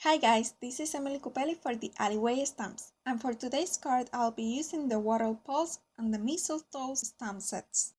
Hi guys, this is Cupely for TheAlleyWayStamps, and for today's card I'll be using the Water Pulse and the Mistletoe stamp sets.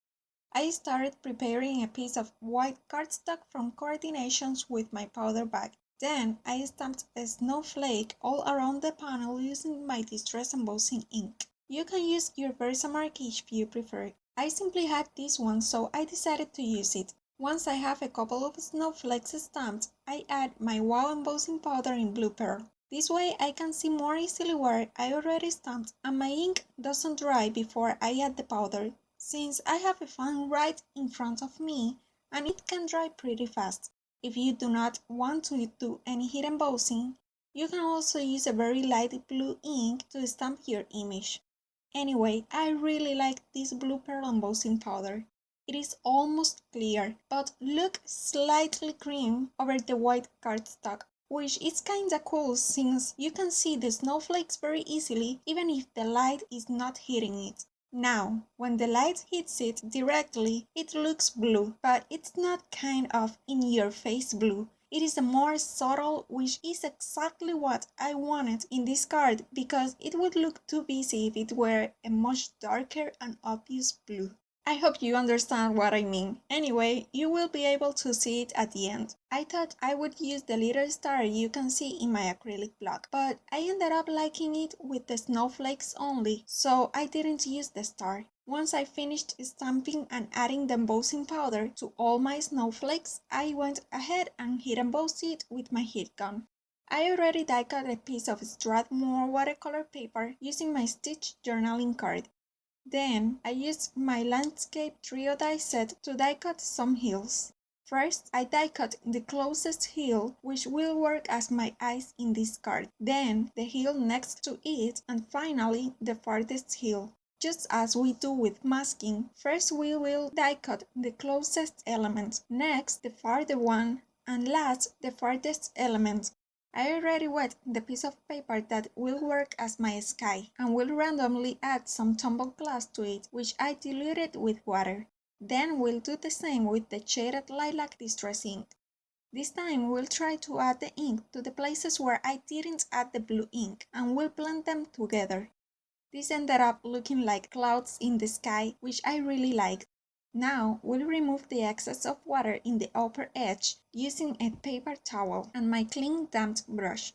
I started preparing a piece of white cardstock from coordinations with my powder bag. Then I stamped a snowflake all around the panel using my distress embossing ink. You can use your Versamark if you prefer. I simply had this one, so I decided to use it. Once I have a couple of snowflakes stamped, I add my wow embossing powder in blue pearl. This way I can see more easily where I already stamped and my ink doesn't dry before I add the powder, since I have a fan right in front of me and it can dry pretty fast. If you do not want to do any heat embossing, you can also use a very light blue ink to stamp your image. Anyway, I really like this blue pearl embossing powder. It is almost clear, but looks slightly cream over the white cardstock, which is kinda cool since you can see the snowflakes very easily even if the light is not hitting it. Now, when the light hits it directly, it looks blue, but it's not kind of in-your-face blue. It is a more subtle, which is exactly what I wanted in this card because it would look too busy if it were a much darker and obvious blue. I hope you understand what I mean. Anyway, you will be able to see it at the end. I thought I would use the little star you can see in my acrylic block, but I ended up liking it with the snowflakes only, so I didn't use the star. Once I finished stamping and adding the embossing powder to all my snowflakes, I went ahead and heat embossed it with my heat gun. I already die cut a piece of Strathmore watercolor paper using my stitch journaling card. Then I used my landscape trio die set to die cut some hills. First, I die cut the closest hill, which will work as my eyes in this card, then the hill next to it, and finally the farthest hill. Just as we do with masking, first we will die cut the closest element, next the farther one, and last the farthest element. I already wet the piece of paper that will work as my sky and will randomly add some tumbled glass to it, which I diluted with water. Then we'll do the same with the shaded lilac distress ink. This time we'll try to add the ink to the places where I didn't add the blue ink and we'll blend them together. This ended up looking like clouds in the sky, which I really liked. Now we'll remove the excess of water in the upper edge using a paper towel and my clean damp brush.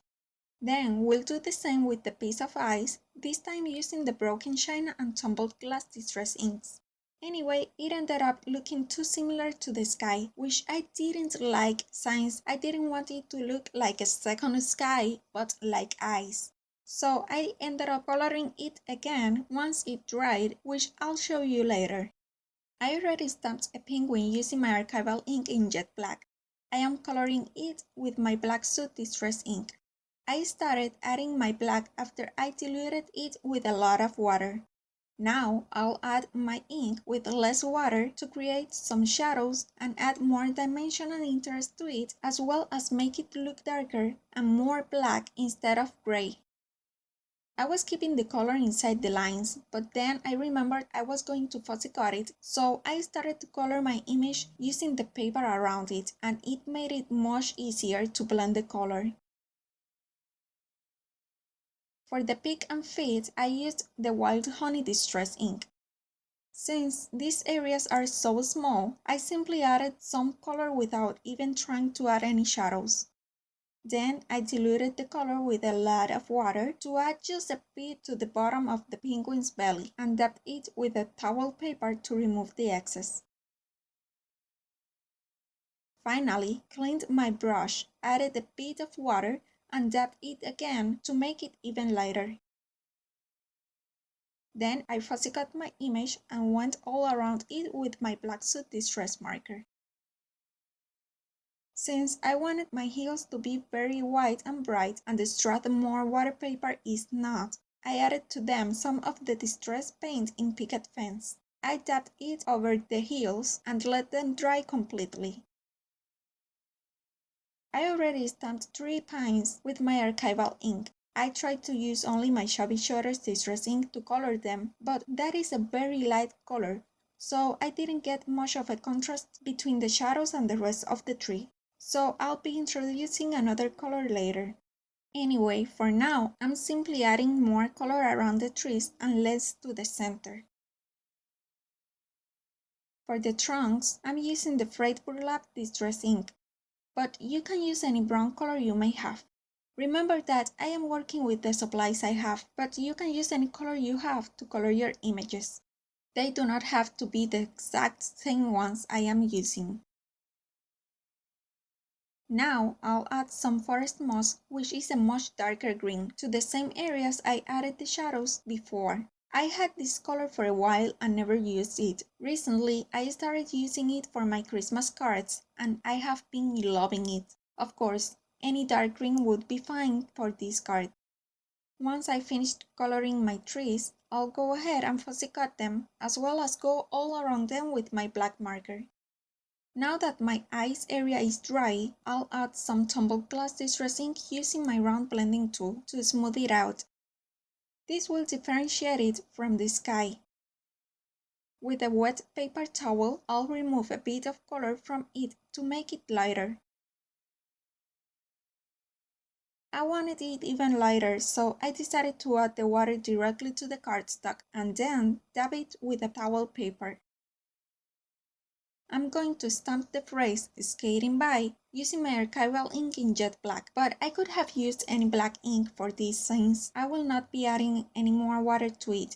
Then we'll do the same with the piece of ice, this time using the broken china and tumbled glass distress inks. Anyway, it ended up looking too similar to the sky, which I didn't like since I didn't want it to look like a second sky, but like ice. So I ended up coloring it again once it dried, which I'll show you later. I already stamped a penguin using my archival ink in jet black. I am coloring it with my black suit distress ink. I started adding my black after I diluted it with a lot of water. Now I'll add my ink with less water to create some shadows and add more dimension and interest to it, as well as make it look darker and more black instead of gray. I was keeping the color inside the lines, but then I remembered I was going to fussy cut it, so I started to color my image using the paper around it, and it made it much easier to blend the color. For the pick and fit, I used the Wild Honey Distress ink. Since these areas are so small, I simply added some color without even trying to add any shadows. Then I diluted the color with a lot of water to add just a bit to the bottom of the penguin's belly and dabbed it with a towel paper to remove the excess. Finally, cleaned my brush, added a bit of water and dabbed it again to make it even lighter. Then I fussy cut my image and went all around it with my black suit distress marker. Since I wanted my heels to be very white and bright and the Strathmore waterpaper is not, I added to them some of the distress paint in picket fence. I dabbed it over the heels and let them dry completely. I already stamped 3 pines with my archival ink. I tried to use only my Chubby Shoulders distress ink to color them, but that is a very light color, so I didn't get much of a contrast between the shadows and the rest of the tree. So I'll be introducing another color later. Anyway, for now, I'm simply adding more color around the trees and less to the center. For the trunks, I'm using the frightful Distress ink, but you can use any brown color you may have. Remember that I am working with the supplies I have, but you can use any color you have to color your images. They do not have to be the exact same ones I am using. Now I'll add some forest moss, which is a much darker green, to the same areas I added the shadows before. I had this color for a while and never used it. Recently, I started using it for my Christmas cards, and I have been loving it. Of course, any dark green would be fine for this card. Once I finished coloring my trees, I'll go ahead and fussy cut them, as well as go all around them with my black marker. Now that my eyes area is dry, I'll add some tumbled glass distress ink using my round blending tool to smooth it out. This will differentiate it from the sky. With a wet paper towel, I'll remove a bit of color from it to make it lighter. I wanted it even lighter, so I decided to add the water directly to the cardstock and then dab it with a towel paper. I'm going to stamp the phrase "skating by" using my archival ink in jet black, but I could have used any black ink for this since I will not be adding any more water to it.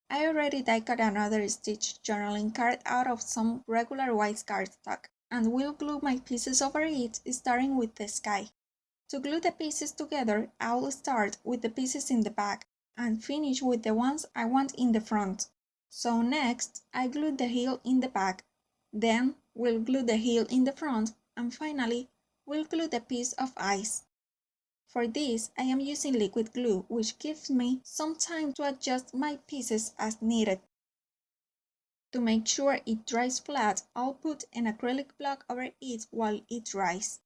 I already die cut another stitch journaling card out of some regular white cardstock, and will glue my pieces over it, starting with the sky. To glue the pieces together, I'll start with the pieces in the back, and finish with the ones I want in the front. So next, I glue the heel in the back. Then we'll glue the heel in the front, and finally, we'll glue the piece of ice. For this, I am using liquid glue, which gives me some time to adjust my pieces as needed. To make sure it dries flat, I'll put an acrylic block over it while it dries.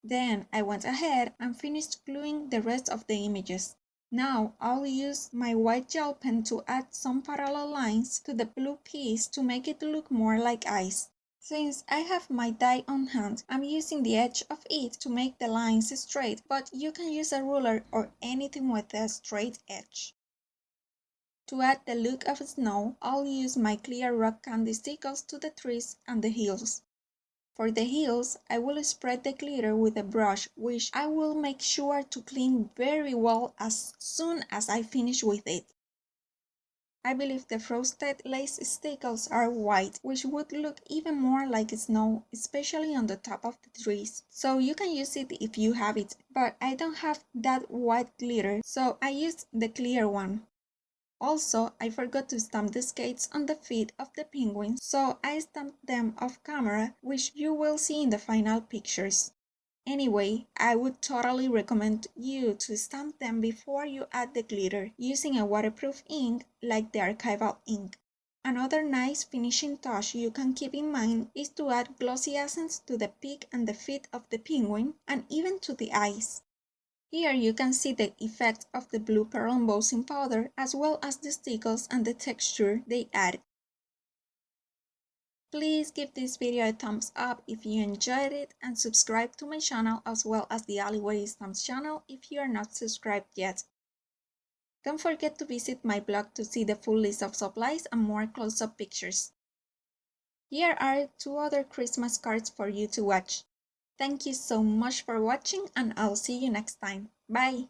Then I went ahead and finished gluing the rest of the images. Now I'll use my white gel pen to add some parallel lines to the blue piece to make it look more like ice. Since I have my die on hand, I'm using the edge of it to make the lines straight, but you can use a ruler or anything with a straight edge. To add the look of snow, I'll use my clear rock candy stickles to the trees and the hills. For the heels, I will spread the glitter with a brush, which I will make sure to clean very well as soon as I finish with it. I believe the frosted lace stickles are white, which would look even more like snow, especially on the top of the trees. So you can use it if you have it, but I don't have that white glitter, so I used the clear one. Also, I forgot to stamp the skates on the feet of the penguins, so I stamped them off camera, which you will see in the final pictures. Anyway, I would totally recommend you to stamp them before you add the glitter, using a waterproof ink like the archival ink. Another nice finishing touch you can keep in mind is to add glossy accents to the peak and the feet of the penguin, and even to the eyes. Here you can see the effect of the blue pearl embossing powder, as well as the stickles and the texture they add. Please give this video a thumbs up if you enjoyed it, and subscribe to my channel as well as the TheAlleyWayStamps channel if you are not subscribed yet. Don't forget to visit my blog to see the full list of supplies and more close-up pictures. Here are 2 other Christmas cards for you to watch. Thank you so much for watching, and I'll see you next time. Bye!